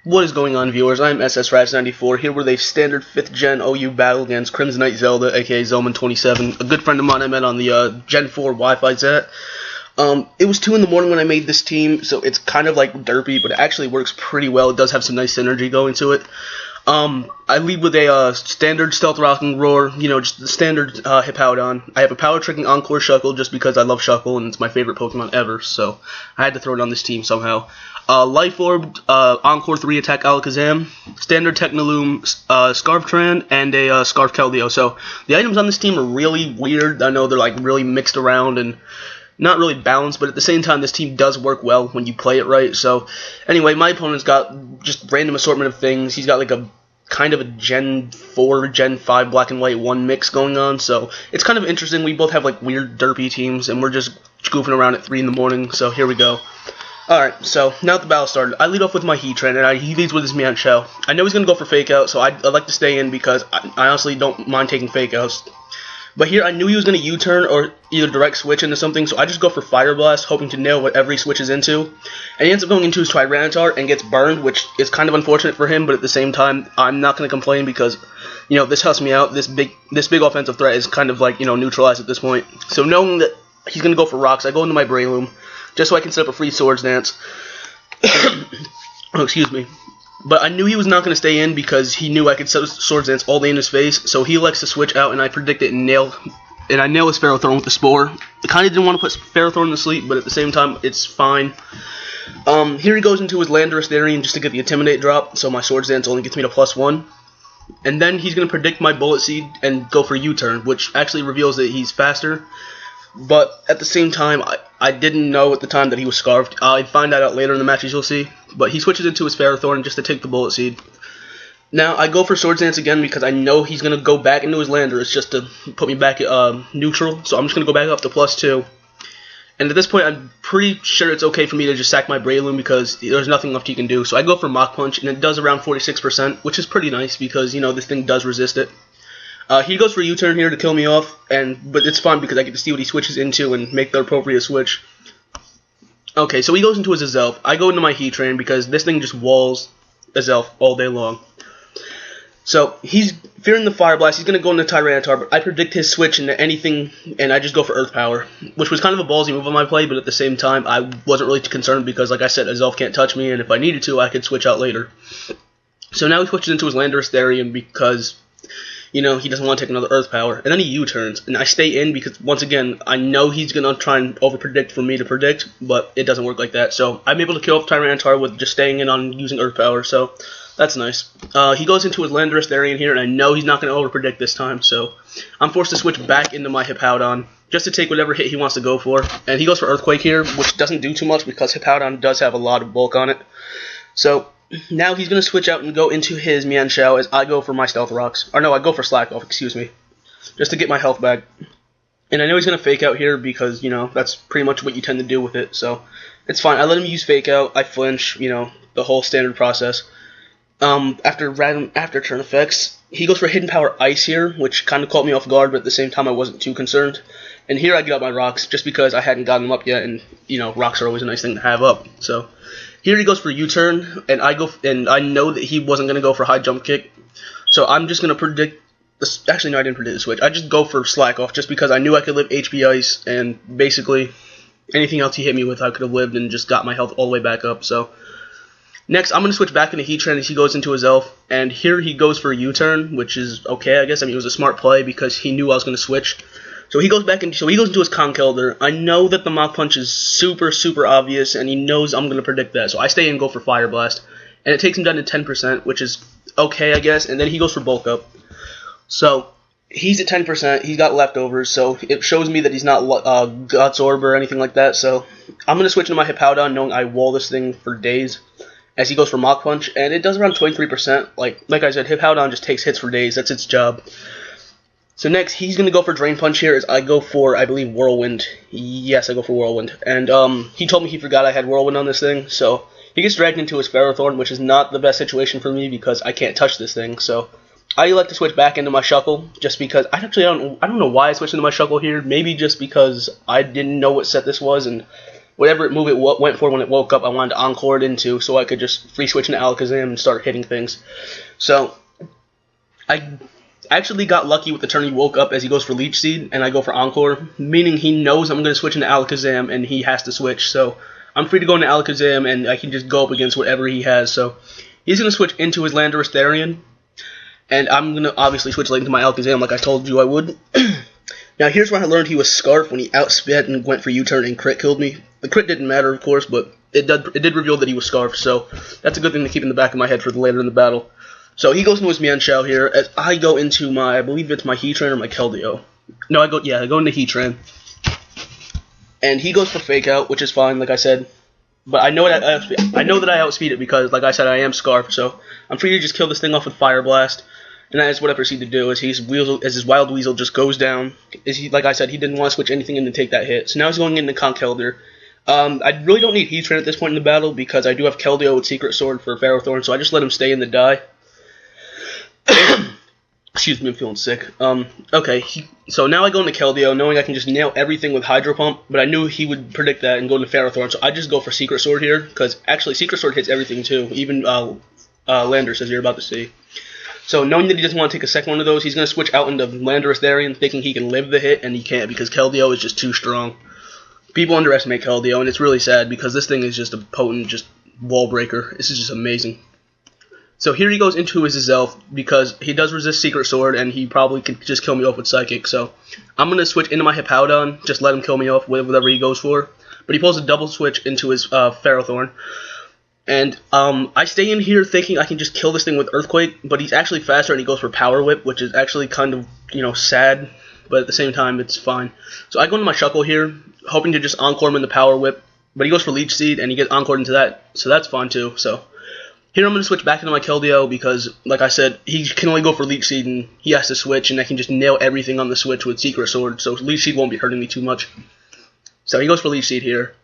What is going on, viewers? I'm SSRats94 here with a standard 5th gen OU battle against Crimsonite Zelda, aka Zelmen27, a good friend of mine I met on the Gen 4 Wi-Fi set. It was 2 in the morning when I made this team, so it's kind of like derpy, but it actually works pretty well. It does have some nice synergy going to it. I lead with a standard stealth rocking roar, just the standard Hippowdon. I have a power tricking Encore Shuckle just because I love Shuckle and it's my favorite Pokemon ever, so I had to throw it on this team somehow. Life Orb, Encore 3 attack Alakazam, standard Technaloom, Scarftran, and a Scarf Keldeo. So the items on this team are really weird. I know they're like really mixed around and not really balanced, but at the same time this team does work well when you play it right. So anyway, my opponent's got just random assortment of things. He's got like a kind of a Gen 4, Gen 5 Black and White 1 mix going on, so it's kind of interesting. We both have like weird derpy teams and we're just goofing around at 3 in the morning, so here we go. Alright, so now that the battle started, I lead off with my Heatran, and he leads with his Mienshao. I know he's going to go for Fake Out, so I like to stay in because I honestly don't mind taking Fake Outs. But here, I knew he was going to U-turn or either direct switch into something, so I just go for Fire Blast, hoping to nail whatever he switches into. And he ends up going into his Tyranitar and gets burned, which is kind of unfortunate for him, but at the same time, I'm not going to complain because, this helps me out. This big offensive threat is kind of like, neutralized at this point. So knowing that he's going to go for Rocks, I go into my Breloom, just so I can set up a free Swords Dance. Oh, excuse me. But I knew he was not going to stay in because he knew I could set Swords Dance all day in his face, so he elects to switch out, and I predict it and I nail his Ferrothorn with the Spore. I kind of didn't want to put Ferrothorn to sleep, but at the same time, it's fine. Here he goes into his Landorus Therian just to get the Intimidate drop, so my Swords Dance only gets me to +1. And then he's going to predict my Bullet Seed and go for U-turn, which actually reveals that he's faster. But at the same time, I didn't know at the time that he was Scarfed. I'd find that out later in the matches, you'll see. But he switches into his Ferrothorn just to take the Bullet Seed. Now, I go for Swords Dance again because I know he's going to go back into his Landorus just to put me back neutral. So I'm just going to go back up to +2. And at this point, I'm pretty sure it's okay for me to just sack my Breloom because there's nothing left he can do. So I go for Mach Punch, and it does around 46%, which is pretty nice because, this thing does resist it. He goes for U-turn here to kill me off, but it's fun because I get to see what he switches into and make the appropriate switch. Okay, so he goes into his Azelf. I go into my Heatran because this thing just walls Azelf all day long. So he's fearing the Fire Blast. He's going to go into Tyranitar, but I predict his switch into anything, and I just go for Earth Power, which was kind of a ballsy move on my play, but at the same time, I wasn't really concerned because, like I said, Azelf can't touch me, and if I needed to, I could switch out later. So now he switches into his Landorus Therian because he doesn't want to take another Earth Power. And then he U-turns. And I stay in because, once again, I know he's going to try and over-predict for me to predict, but it doesn't work like that. So I'm able to kill off Tyranitar with just staying in on using Earth Power, so that's nice. He goes into his Landorus Therian here, and I know he's not going to over-predict this time, so I'm forced to switch back into my Hippowdon just to take whatever hit he wants to go for. And he goes for Earthquake here, which doesn't do too much because Hippowdon does have a lot of bulk on it. So now he's going to switch out and go into his Mienshao as I go for my Stealth Rocks. Or no, I go for Slack Off, excuse me. Just to get my health back. And I know he's going to Fake Out here because, that's pretty much what you tend to do with it. So it's fine. I let him use Fake Out. I flinch, the whole standard process. After turn effects, he goes for Hidden Power Ice here, which kind of caught me off guard, but at the same time I wasn't too concerned. And here I get up my Rocks just because I hadn't gotten them up yet, and, Rocks are always a nice thing to have up. So here he goes for U-turn, and I know that he wasn't going to go for High Jump Kick, so I'm just going to predict this. Actually, no, I didn't predict the switch. I just go for Slack Off just because I knew I could live HP Ice, and basically anything else he hit me with I could have lived and just got my health all the way back up. So next, I'm going to switch back into Heatran as he goes into his Elf, and here he goes for a U-turn, which is okay, I guess. I mean, it was a smart play because he knew I was going to switch. So he goes into his Conkeldurr. I know that the Mach Punch is super, super obvious, and he knows I'm going to predict that. So I stay and go for Fire Blast, and it takes him down to 10%, which is okay, I guess. And then he goes for Bulk Up. So he's at 10%. He's got leftovers, so it shows me that he's not Guts Orb or anything like that. So I'm going to switch into my Hippowdon, knowing I wall this thing for days, as he goes for Mach Punch, and it does around 23%. Like I said, Hippowdon just takes hits for days. That's its job. So next, he's going to go for Drain Punch here as I go for, I believe, Whirlwind. Yes, I go for Whirlwind. And he told me he forgot I had Whirlwind on this thing, so he gets dragged into his Ferrothorn, which is not the best situation for me because I can't touch this thing. So I elect to switch back into my Shuckle just because I don't know why I switched into my Shuckle here. Maybe just because I didn't know what set this was, and whatever move it went for when it woke up, I wanted to encore it into, so I could just free switch into Alakazam and start hitting things. So I actually got lucky with the turn he woke up as he goes for Leech Seed, and I go for Encore, meaning he knows I'm going to switch into Alakazam, and he has to switch. So I'm free to go into Alakazam, and I can just go up against whatever he has. So he's going to switch into his Landorus Therian, and I'm going to obviously switch into my Alakazam like I told you I would. Now here's where I learned he was Scarf, when he outsped and went for U-turn and crit killed me. The crit didn't matter, of course, but it did reveal that he was Scarf, so that's a good thing to keep in the back of my head for later in the battle. So he goes into his Mienshao here, as I go into my, I believe it's my Heatran or my Keldeo. No, I go into Heatran. And he goes for Fake Out, which is fine, like I said. But I know that I outspeed it because, like I said, I am Scarf, so I'm free to just kill this thing off with Fire Blast. And that is what I proceed to do, as his Wild Weasel just goes down. Like I said, he didn't want to switch anything in to take that hit. So now he's going into Conkeldurr. I really don't need Heatran at this point in the battle, because I do have Keldeo with Secret Sword for Ferrothorn, so I just let him stay in the die. Excuse me, I'm feeling sick. Okay, so now I go into Keldeo, knowing I can just nail everything with Hydro Pump, but I knew he would predict that and go into Ferrothorn, so I just go for Secret Sword here, because actually Secret Sword hits everything too, even Landorus, as you're about to see. So knowing that he doesn't want to take a second one of those, he's going to switch out into Landorus Therian, thinking he can live the hit, and he can't, because Keldeo is just too strong. People underestimate Keldeo, and it's really sad, because this thing is just a potent, just wall breaker. This is just amazing. So here he goes into his Zelf, because he does resist Secret Sword, and he probably could just kill me off with Psychic. So I'm going to switch into my Hippowdon, just let him kill me off with whatever he goes for. But he pulls a double switch into his Ferrothorn. And I stay in here thinking I can just kill this thing with Earthquake, but he's actually faster and he goes for Power Whip, which is actually kind of, sad, but at the same time it's fine. So I go into my Shuckle here, hoping to just encore him in the Power Whip, but he goes for Leech Seed and he gets encored into that, so that's fine too. So here I'm going to switch back into my Keldeo because, like I said, he can only go for Leech Seed and he has to switch, and I can just nail everything on the switch with Secret Sword, so Leech Seed won't be hurting me too much. So he goes for Leech Seed here.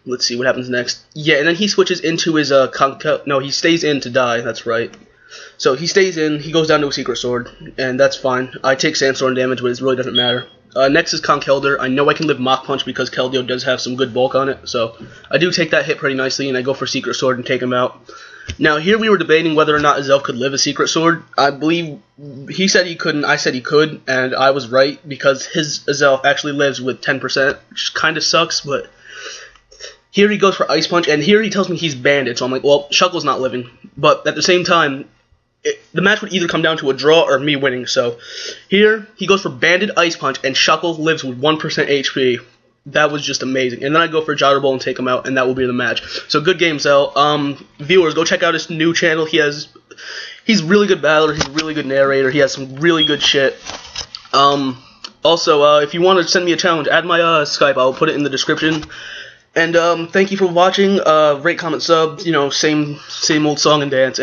Let's see what happens next. Yeah, and then he switches into his, no, he stays in to die, that's right. So he stays in, he goes down to a Secret Sword, and that's fine. I take Sandstorm damage, but it really doesn't matter. Next is Conkeldurr. I know I can live Mach Punch because Keldeo does have some good bulk on it, so I do take that hit pretty nicely, and I go for Secret Sword and take him out. Now, here we were debating whether or not Zelf could live a Secret Sword. I believe he said he couldn't, I said he could, and I was right, because his Zelf actually lives with 10%, which kind of sucks, but here he goes for Ice Punch, and here he tells me he's banded, so I'm like, well, Shuckle's not living. But at the same time, the match would either come down to a draw or me winning, so here he goes for Banded Ice Punch, and Shuckle lives with 1% HP. That was just amazing. And then I go for Gyro Ball and take him out, and that will be the match. So good game, Zell. Viewers, go check out his new channel. He's a really good battler, he's a really good narrator, he has some really good shit. Also, if you want to send me a challenge, add my Skype, I'll put it in the description. And thank you for watching. Rate, comment, sub. Same old song and dance.